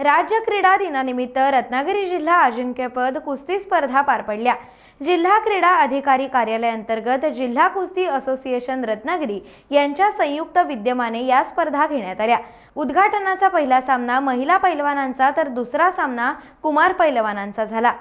राज्य क्रीडा दिनानिमित्त रत्नागिरी जिल्हा अजिंक्यपद कुस्ती स्पर्धा पार पडल्या। जिल्हा क्रीडा अधिकारी कार्यालय अंतर्गत जिल्हा कुस्ती असोसिएशन रत्नागिरी यांच्या संयुक्त विद्यमाने या स्पर्धा घेण्यात आल्या। उद्घाटनाचा पहिला सामना महिला पैलवानांचा तर दुसरा सामना कुमार पैलवानांचा झाला।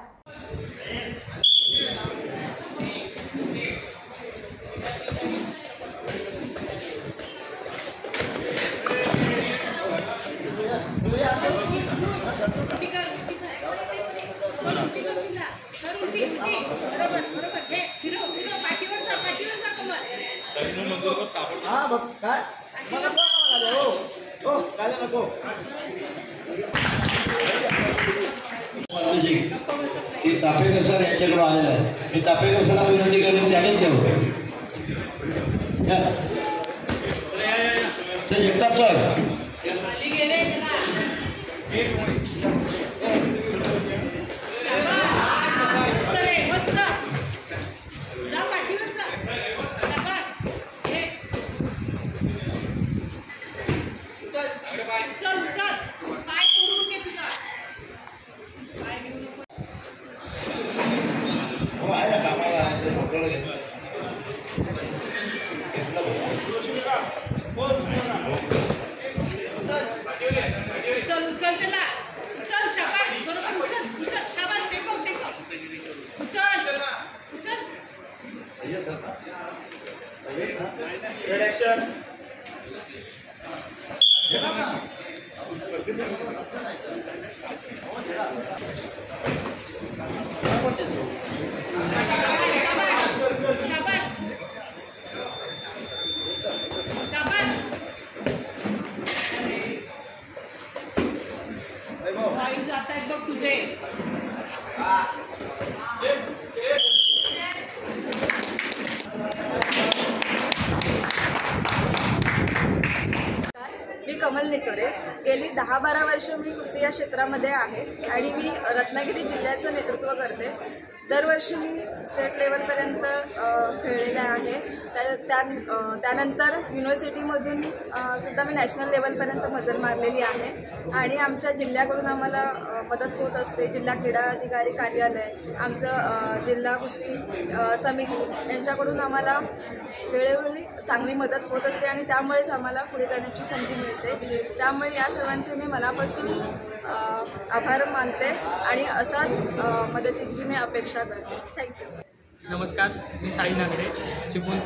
तापेकर सर यांच्याकडे आलेला आहे। मी तापेकर सरांना विनंती करेन त्यानेच द्यावं। जगताप सर मी कमल नेतोरे। गेली 10-12 वर्ष मी कुस्ती या क्षेत्रामध्ये आहे आणि मी रत्नागिरी जिल्ह्याचं नेतृत्व करते। दरवर्षी मी स्टेट लेवलपर्यंत खेळलेले आहे। त्यानंतर युनिव्हर्सिटीमधून सुद्धा मी नॅशनल लेवलपर्यंत मजल मारलेली आहे आणि आमच्या जिल्ह्याकडून आम्हाला मदत होत असते। जिल्हा क्रीडा अधिकारी कार्यालय, आमचं जिल्हा कुस्ती समिती यांच्याकडून आम्हाला वेळोवेळी चांगली मदत होत असते आणि त्यामुळेच आम्हाला पुढे जाण्याची संधी मिळते। त्यामुळे या सर्वांचे मी मनापासून आभार मानते आणि अशाच मदतीची मी अपेक्षा करते। थँक्यू। नमस्कार, मी साई नागरे, चिपळूण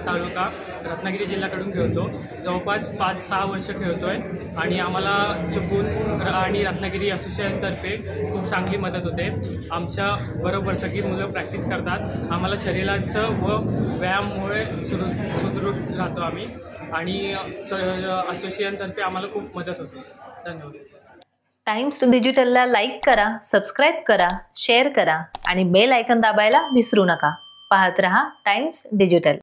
तालुका रत्नागिरी जिल्ह्याकडून खेळतो। जवळपास 5-6 वर्ष खेळतो आहे आणि आम्हाला चिपळूण आणि रत्नागिरी असोसिएशनतर्फे खूप चांगली मदत होते। आमच्या बरोबर सगळी मुलं प्रॅक्टिस करतात। आम्हाला शरीराचं व व्यायामामुळे सुदृढ राहतो आम्ही आणि असोसिएशनतर्फे आम्हाला खूप मदत होते। धन्यवाद। टाइम्स डिजिटलला लाईक करा, सबस्क्राईब करा, शेअर करा आणि बेल आयकॉन दाबायला विसरू नका। पाहत रहा टाइम्स डिजिटल।